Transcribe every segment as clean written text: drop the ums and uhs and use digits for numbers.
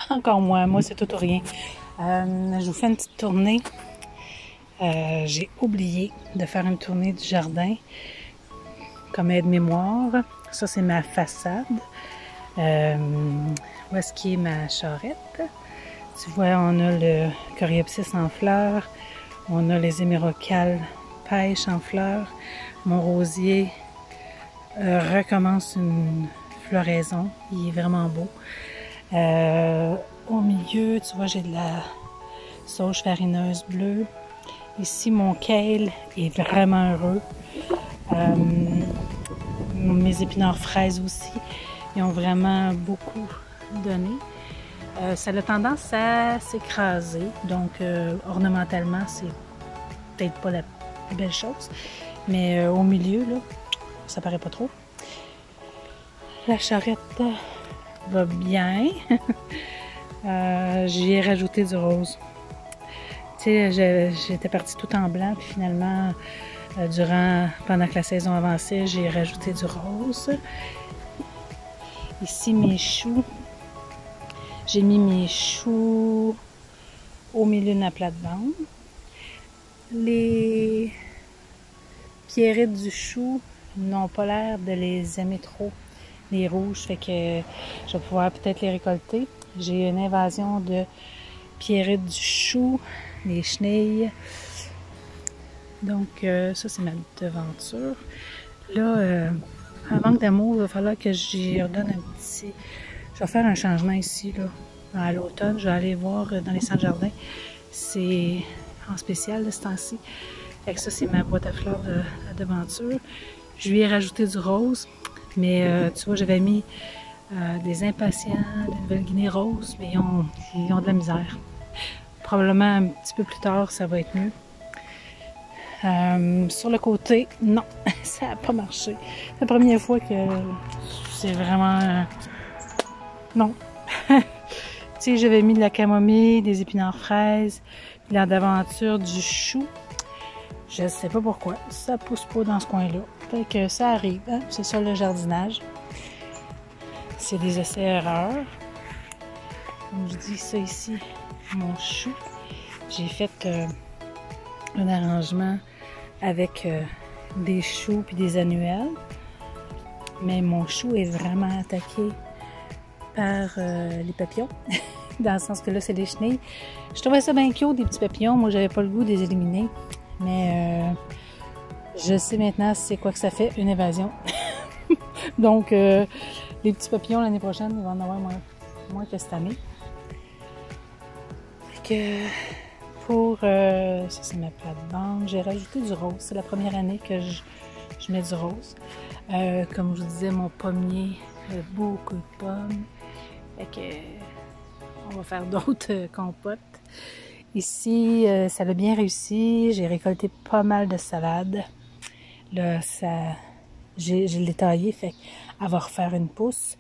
Encore moi c'est tout ou rien. Je vous fais une petite tournée. J'ai oublié de faire une tournée du jardin comme aide-mémoire. Ça, c'est ma façade. Où est-ce qu'il est ma charrette? Tu vois, on a le coréopsis en fleurs. On a les hémérocalles pêche en fleurs. Mon rosier recommence une floraison. Il est vraiment beau. Au milieu, tu vois, j'ai de la sauge farineuse bleue. Ici, mon kale est vraiment heureux. Mes épinards fraises aussi, ils ont vraiment beaucoup donné. Ça a tendance à s'écraser, donc ornementalement, c'est peut-être pas la plus belle chose. Mais au milieu, là, ça paraît pas trop. La charrette va bien. J'y ai rajouté du rose. Tu sais, j'étais partie tout en blanc, puis finalement, pendant que la saison avançait, j'ai rajouté du rose. Ici, mes choux. J'ai mis mes choux au milieu de ma plate-bande. Les pierrettes du chou n'ont pas l'air de les aimer trop, les rouges, fait que je vais pouvoir peut-être les récolter. J'ai une invasion de pierrettes du chou, les chenilles. Donc, ça, c'est ma devanture. Là, en manque d'amour, il va falloir que j'y redonne un petit... Je vais faire un changement ici, là. À l'automne, je vais aller voir dans les centres jardins. C'est en spécial de ce temps-ci. Fait que ça, c'est ma boîte à fleurs de la devanture. Je lui ai rajouté du rose, mais tu vois, j'avais mis des impatiens, des Nouvelle-Guinée roses, mais ils ont de la misère. Probablement un petit peu plus tard, ça va être mieux. Sur le côté, non, ça n'a pas marché. C'est la première fois que c'est vraiment... non. Tu sais, j'avais mis de la camomille, des épinards fraises, de la d'aventure, du chou. Je ne sais pas pourquoi, ça pousse pas dans ce coin-là. Fait que ça arrive, hein? C'est ça le jardinage. C'est des essais-erreurs. Comme je dis, ça ici, mon chou. J'ai fait un arrangement avec des choux puis des annuelles. Mais mon chou est vraiment attaqué par les papillons. Dans le sens que là, c'est des chenilles. Je trouvais ça bien cute, des petits papillons. Moi, j'avais pas le goût de les éliminer. Mais je sais maintenant c'est quoi que ça fait, une évasion. Donc, les petits papillons, l'année prochaine, ils vont en avoir moins que cette année. Fait que pour... ça, c'est ma plate-bande. J'ai rajouté du rose. C'est la première année que je mets du rose. Comme je vous disais, mon pommier a beaucoup de pommes. Fait que on va faire d'autres compotes. Ici, ça a bien réussi. J'ai récolté pas mal de salade. Là, je l'ai taillé, fait qu'elle va refaire une pousse.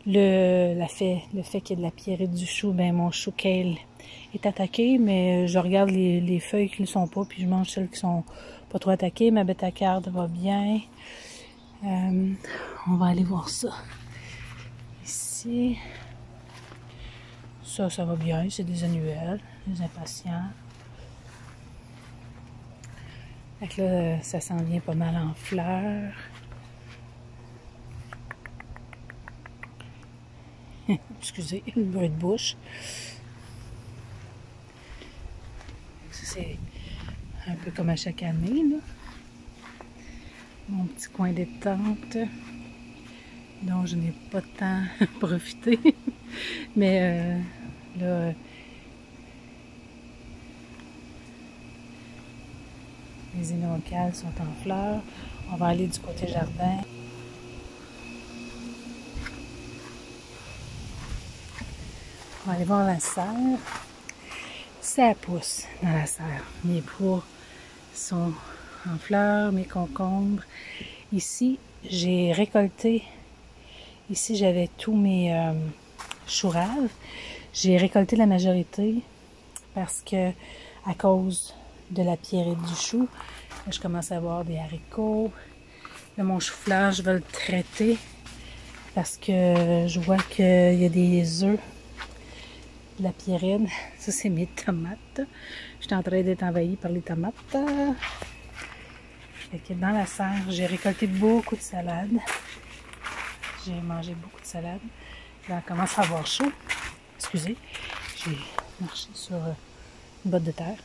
Le fait qu'il y ait de la pierrette du chou, ben mon chou kale est attaqué, mais je regarde les feuilles qui ne le sont pas, puis je mange celles qui sont pas trop attaquées. Ma bétacarde va bien. On va aller voir ça. Ici, ça va bien. C'est des annuelles, des impatients. Fait que là, ça s'en vient pas mal en fleurs. Excusez, le bruit de bouche. C'est un peu comme à chaque année, là. Mon petit coin détente, dont je n'ai pas tant profité. Mais là, les hémérocalles sont en fleurs. On va aller du côté jardin. On va aller voir la serre. Ça pousse dans la serre. Mes pois sont en fleurs, mes concombres. Ici, j'ai récolté. Ici, j'avais tous mes choux raves. J'ai récolté la majorité parce que, à cause de la pierrette du chou, je commence à avoir des haricots. Là, mon chou-fleur, je vais le traiter parce que je vois qu'il y a des œufs de la Pierrine. Ça, c'est mes tomates. J'étais en train d'être envahie par les tomates. Fait que dans la serre, j'ai récolté beaucoup de salade. J'ai mangé beaucoup de salade. Là, elle commence à avoir chaud. Excusez, j'ai marché sur une botte de terre.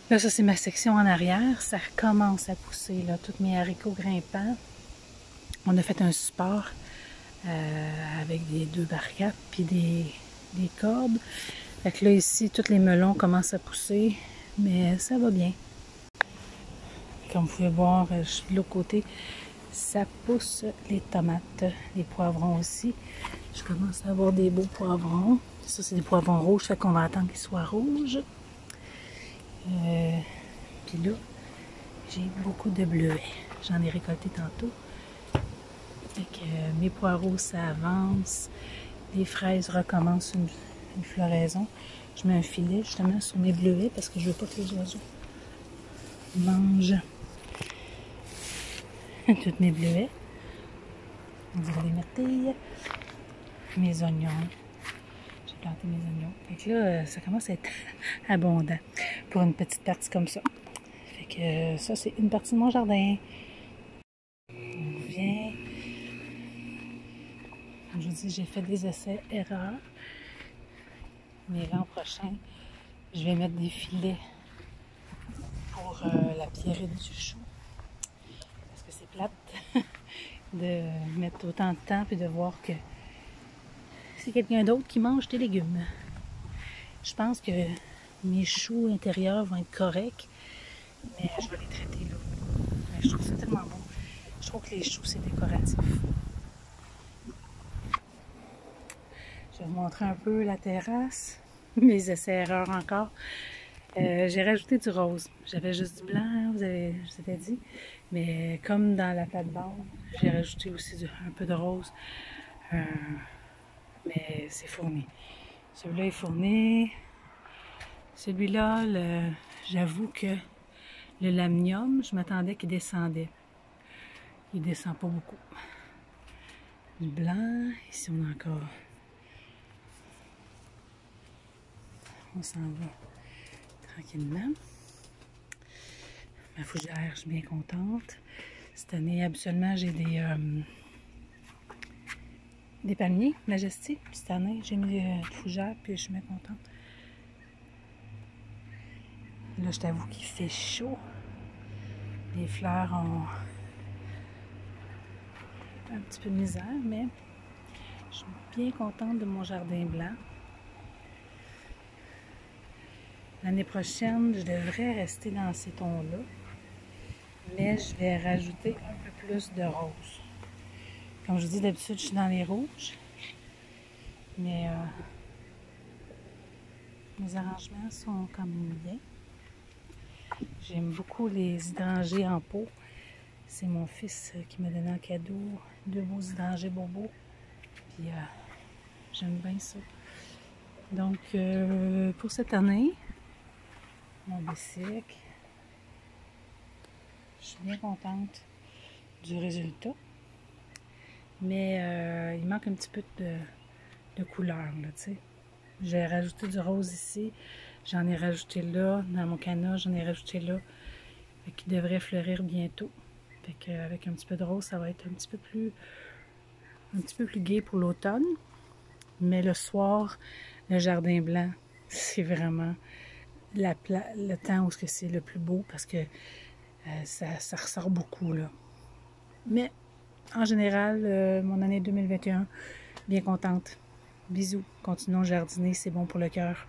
Là, ça, c'est ma section en arrière. Ça commence à pousser, là, tous mes haricots grimpants. On a fait un support avec des 2 barquettes puis des cordes. Fait que là, ici, tous les melons commencent à pousser, mais ça va bien. Comme vous pouvez voir, je suis de l'autre côté, ça pousse les tomates, les poivrons aussi. Je commence à avoir des beaux poivrons. Ça, c'est des poivrons rouges, fait qu'on va attendre qu'ils soient rouges. Puis là, j'ai beaucoup de bleuets. J'en ai récolté tantôt. Fait que mes poireaux, ça avance. Les fraises recommencent une floraison. Je mets un filet justement sur mes bleuets parce que je veux pas que les oiseaux mangent toutes mes bleuets. On dirait des myrtilles. Mes oignons. J'ai planté mes oignons. Fait que là, ça commence à être abondant pour une petite partie comme ça. Fait que ça, c'est une partie de mon jardin. On revient. Comme je vous dis, j'ai fait des essais-erreurs. Mais l'an prochain, je vais mettre des filets pour la pierrette du chou. Parce que c'est plate de mettre autant de temps et de voir que c'est quelqu'un d'autre qui mange tes légumes. Je pense que mes choux intérieurs vont être corrects, mais je vais les traiter là. Je trouve ça tellement bon. Je trouve que les choux, c'est décoratif. Je vais vous montrer un peu la terrasse. Mes essais-erreurs encore. J'ai rajouté du rose. J'avais juste du blanc, je vous avais dit. Mais comme dans la plate-bande, j'ai rajouté aussi un peu de rose. Mais c'est fourni. Celui-là est fourni. Celui-là, j'avoue que le lamnium, je m'attendais qu'il descendait. Il descend pas beaucoup. Du blanc. Ici, on a encore... On s'en va tranquillement. Ma fougère, je suis bien contente. Cette année, habituellement, j'ai des palmiers Majestic. Cette année, j'ai mis des fougères, puis je suis bien contente. Là, je t'avoue qu'il fait chaud. Les fleurs ont un petit peu de misère, mais je suis bien contente de mon jardin blanc. L'année prochaine, je devrais rester dans ces tons-là, mais je vais rajouter un peu plus de rose. Comme je vous dis, d'habitude, je suis dans les rouges, mais mes arrangements sont quand même bien. J'aime beaucoup les hydrangées en pot. C'est mon fils qui m'a donné en cadeau 2 beaux hydrangées bobos. Puis j'aime bien ça. Donc, pour cette année, mon bicycle, je suis bien contente du résultat. Mais il manque un petit peu de couleur, là, tu sais. J'ai rajouté du rose ici. J'en ai rajouté là, dans mon canard, j'en ai rajouté là. Fait qu'il devrait fleurir bientôt. Fait qu'avec un petit peu de rose, ça va être un petit peu plus gai pour l'automne. Mais le soir, le jardin blanc, c'est vraiment le temps où c'est le plus beau parce que ça ressort beaucoup, là. Mais en général, mon année 2021, bien contente. Bisous. Continuons à jardiner, c'est bon pour le cœur.